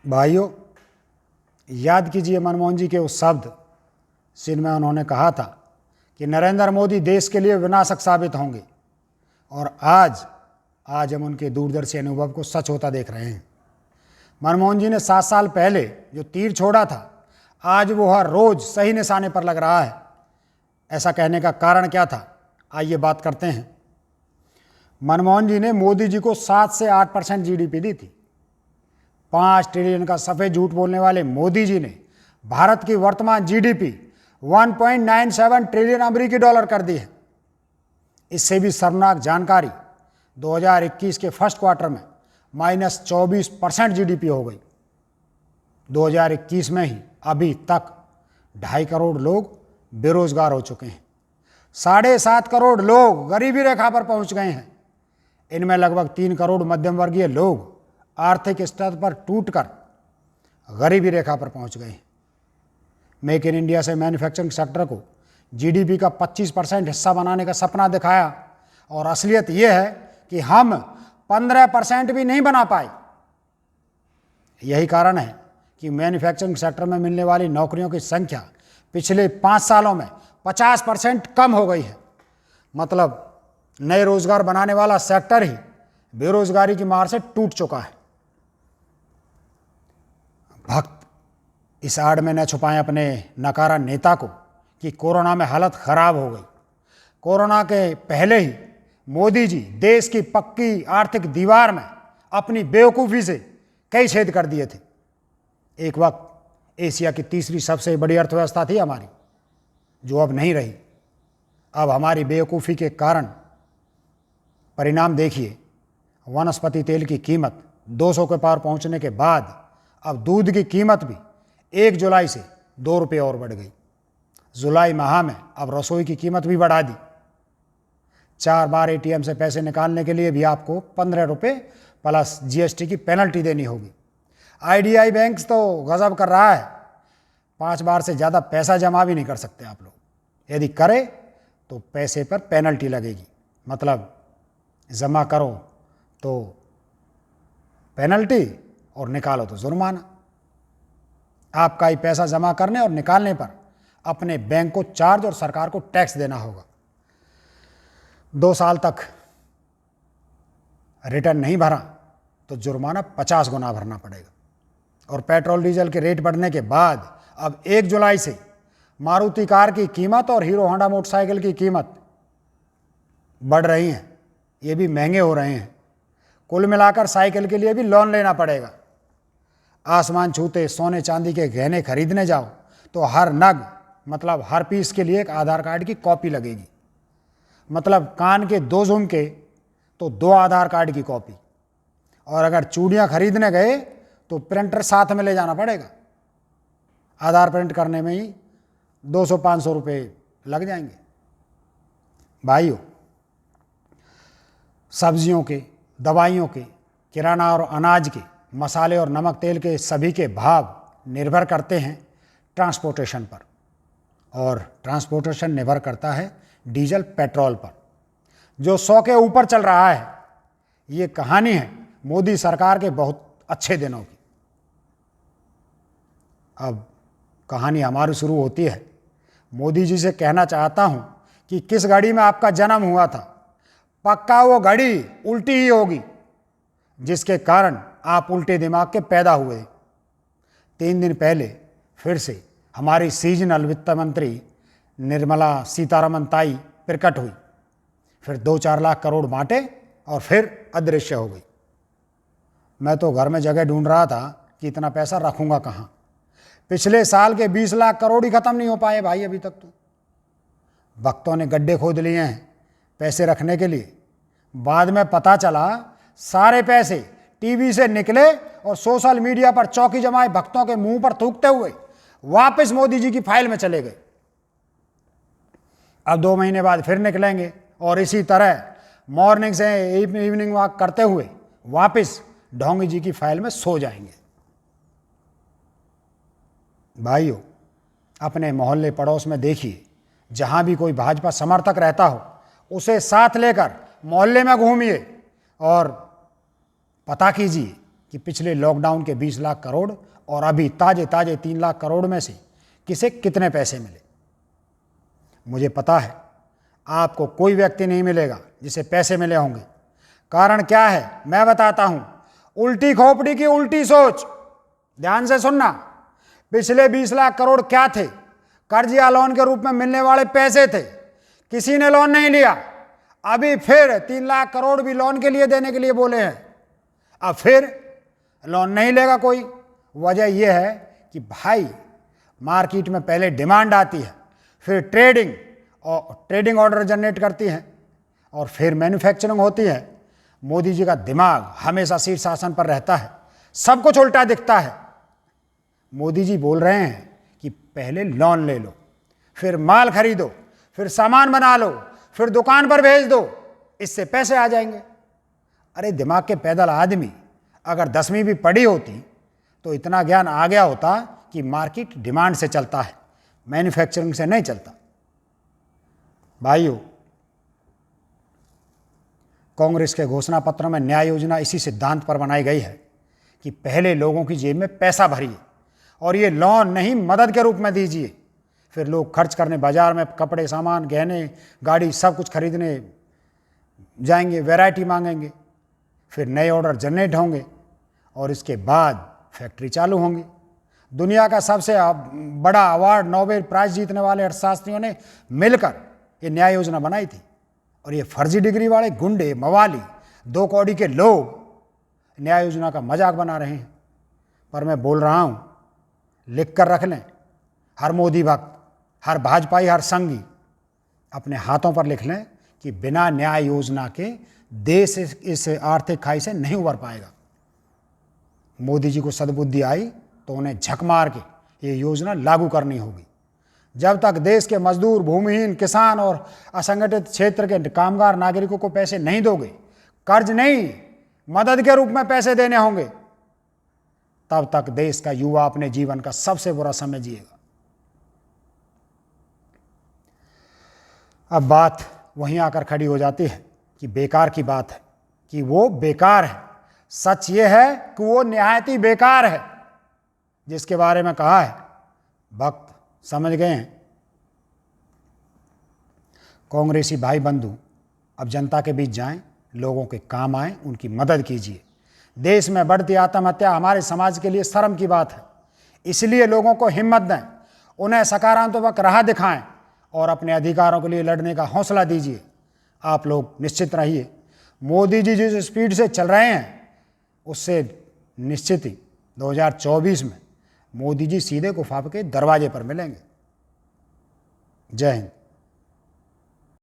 भाइयों, याद कीजिए मनमोहन जी के उस शब्द जिनमें उन्होंने कहा था कि नरेंद्र मोदी देश के लिए विनाशक साबित होंगे, और आज हम उनके दूरदर्शी अनुभव को सच होता देख रहे हैं। मनमोहन जी ने 7 साल पहले जो तीर छोड़ा था, आज वो हर रोज सही निशाने पर लग रहा है। ऐसा कहने का कारण क्या था, आइए बात करते हैं। मनमोहन जी ने मोदी जी को 7 से 8% जीडीपी दी थी। 5 ट्रिलियन का सफेद झूठ बोलने वाले मोदी जी ने भारत की वर्तमान जीडीपी 1.97 ट्रिलियन अमेरिकी डॉलर कर दी है। इससे भी शर्मनाक जानकारी, 2021 के फर्स्ट क्वार्टर में -24% जीडीपी हो गई। 2021 में ही अभी तक 2.5 करोड़ लोग बेरोजगार हो चुके हैं। 7.5 करोड़ लोग गरीबी रेखा पर पहुंच गए हैं। इनमें लगभग 3 करोड़ मध्यम वर्गीय लोग आर्थिक स्तर पर टूटकर गरीबी रेखा पर पहुंच गए हैं। मेक इन इंडिया से मैन्युफैक्चरिंग सेक्टर को जीडीपी का 25% हिस्सा बनाने का सपना दिखाया, और असलियत यह है कि हम 15% भी नहीं बना पाए। यही कारण है कि मैन्युफैक्चरिंग सेक्टर में मिलने वाली नौकरियों की संख्या पिछले 5 सालों में 50% कम हो गई है। मतलब नए रोजगार बनाने वाला सेक्टर ही बेरोजगारी की मार से टूट चुका है। भक्त इस आड़ में न छुपाएं अपने नकारा नेता को कि कोरोना में हालत खराब हो गई। कोरोना के पहले ही मोदी जी देश की पक्की आर्थिक दीवार में अपनी बेवकूफ़ी से कई छेद कर दिए थे। एक वक्त एशिया की तीसरी सबसे बड़ी अर्थव्यवस्था थी हमारी, जो अब नहीं रही। अब हमारी बेवकूफ़ी के कारण परिणाम देखिए। वनस्पति तेल की कीमत 200 के पार पहुंचने के बाद अब दूध की कीमत भी 1 जुलाई से 2 रुपये और बढ़ गई। जुलाई माह में अब रसोई की कीमत भी बढ़ा दी। 4 बार एटीएम से पैसे निकालने के लिए भी आपको 15 रुपये प्लस जीएसटी की पेनल्टी देनी होगी। आईडीआई बैंक तो गजब कर रहा है, 5 बार से ज़्यादा पैसा जमा भी नहीं कर सकते आप लोग। यदि करे तो पैसे पर पेनल्टी लगेगी। मतलब जमा करो तो पेनल्टी और निकालो तो जुर्माना। आपका ही पैसा जमा करने और निकालने पर अपने बैंक को चार्ज और सरकार को टैक्स देना होगा। 2 साल तक रिटर्न नहीं भरा तो जुर्माना 50 गुना भरना पड़ेगा। और पेट्रोल डीजल के रेट बढ़ने के बाद अब 1 जुलाई से मारुति कार की कीमत और हीरो होंडा मोटरसाइकिल की कीमत बढ़ रही हैं। ये भी महंगे हो रहे हैं। कुल मिलाकर साइकिल के लिए भी लोन लेना पड़ेगा। आसमान छूते सोने चांदी के गहने खरीदने जाओ तो हर नग मतलब हर पीस के लिए एक आधार कार्ड की कॉपी लगेगी। मतलब कान के 2 झुमके तो 2 आधार कार्ड की कॉपी। और अगर चूड़ियाँ खरीदने गए तो प्रिंटर साथ में ले जाना पड़ेगा। आधार प्रिंट करने में ही 200-500 रुपये लग जाएंगे। भाइयों, सब्जियों के, दवाइयों के, किराना और अनाज के, मसाले और नमक तेल के सभी के भाव निर्भर करते हैं ट्रांसपोर्टेशन पर, और ट्रांसपोर्टेशन निर्भर करता है डीजल पेट्रोल पर, जो 100 के ऊपर चल रहा है। ये कहानी है मोदी सरकार के बहुत अच्छे दिनों की। अब कहानी हमारी शुरू होती है। मोदी जी से कहना चाहता हूं कि किस घड़ी में आपका जन्म हुआ था, पक्का वो घड़ी उल्टी ही होगी, जिसके कारण आप उल्टे दिमाग के पैदा हुए। 3 दिन पहले फिर से हमारी सीजनल वित्त मंत्री निर्मला सीतारमन ताई प्रकट हुई, फिर 2-4 लाख करोड़ बांटे और फिर अदृश्य हो गई। मैं तो घर में जगह ढूंढ रहा था कि इतना पैसा रखूंगा कहाँ। पिछले साल के 20 लाख करोड़ ही खत्म नहीं हो पाए भाई अभी तक। तो भक्तों ने गड्ढे खोद लिए हैं पैसे रखने के लिए। बाद में पता चला सारे पैसे टीवी से निकले और सोशल मीडिया पर चौकी जमाए भक्तों के मुंह पर थूकते हुए वापस मोदी जी की फाइल में चले गए। अब 2 महीने बाद फिर निकलेंगे और इसी तरह मॉर्निंग से इवनिंग वॉक करते हुए वापस ढोंगी जी की फाइल में सो जाएंगे। भाइयों, अपने मोहल्ले पड़ोस में देखिए, जहां भी कोई भाजपा समर्थक रहता हो उसे साथ लेकर मोहल्ले में घूमिए और पता कीजिए कि पिछले लॉकडाउन के 20 लाख करोड़ और अभी ताजे ताजे 3 लाख करोड़ में से किसे कितने पैसे मिले। मुझे पता है आपको कोई व्यक्ति नहीं मिलेगा जिसे पैसे मिले होंगे। कारण क्या है मैं बताता हूं। उल्टी खोपड़ी की उल्टी सोच। ध्यान से सुनना। पिछले 20 लाख करोड़ क्या थे? कर्ज या लोन के रूप में मिलने वाले पैसे थे। किसी ने लोन नहीं लिया। अभी फिर 3 लाख करोड़ भी लोन के लिए देने के लिए बोले हैं। अब फिर लोन नहीं लेगा कोई। वजह यह है कि भाई मार्केट में पहले डिमांड आती है, फिर ट्रेडिंग ऑर्डर जनरेट करती है और फिर मैन्युफैक्चरिंग होती है। मोदी जी का दिमाग हमेशा शीर्षासन पर रहता है, सब कुछ उल्टा दिखता है। मोदी जी बोल रहे हैं कि पहले लोन ले लो, फिर माल खरीदो, फिर सामान बना लो, फिर दुकान पर भेज दो, इससे पैसे आ जाएंगे। अरे दिमाग के पैदल आदमी अगर 10वीं भी पढ़ी होती तो इतना ज्ञान आ गया होता कि मार्केट डिमांड से चलता है, मैन्युफैक्चरिंग से नहीं चलता। भाइयों, कांग्रेस के घोषणा पत्र में न्याय योजना इसी सिद्धांत पर बनाई गई है कि पहले लोगों की जेब में पैसा भरिए और ये लोन नहीं मदद के रूप में दीजिए। फिर लोग खर्च करने बाजार में कपड़े, सामान, गहने, गाड़ी सब कुछ खरीदने जाएंगे, वैरायटी मांगेंगे, फिर नए ऑर्डर जनरेट होंगे और इसके बाद फैक्ट्री चालू होंगी। दुनिया का सबसे बड़ा अवार्ड नोबेल प्राइज जीतने वाले अर्थशास्त्रियों ने मिलकर ये न्याय योजना बनाई थी और ये फर्जी डिग्री वाले गुंडे, मवाली, 2 कौड़ी के लोग न्याय योजना का मजाक बना रहे हैं। पर मैं बोल रहा हूं, लिख कर रख लें, हर मोदी भक्त, हर भाजपाई, हर संघी अपने हाथों पर लिख लें कि बिना न्याय योजना के देश इस आर्थिक खाई से नहीं उबर पाएगा। मोदी जी को सद्बुद्धि आई तो उन्हें झक मार के ये योजना लागू करनी होगी। जब तक देश के मजदूर, भूमिहीन, किसान और असंगठित क्षेत्र के कामगार नागरिकों को पैसे नहीं दोगे, कर्ज नहीं मदद के रूप में पैसे देने होंगे, तब तक देश का युवा अपने जीवन का सबसे बुरा समय जिएगा। अब बात वहीं आकर खड़ी हो जाती है कि बेकार की बात है कि वो बेकार है। सच ये है कि वो निहायत ही बेकार है। जिसके बारे में कहा है भक्त समझ गए हैं। कांग्रेसी भाई बंधु अब जनता के बीच जाएं, लोगों के काम आएं, उनकी मदद कीजिए। देश में बढ़ती आत्महत्या हमारे समाज के लिए शर्म की बात है। इसलिए लोगों को हिम्मत दें, उन्हें सकारात्मक राह दिखाएं और अपने अधिकारों के लिए लड़ने का हौसला दीजिए। आप लोग निश्चित रहिए, मोदी जी जिस स्पीड से चल रहे हैं उससे निश्चित ही 2024 में मोदी जी सीधे गुफा के दरवाजे पर मिलेंगे। जय हिंद।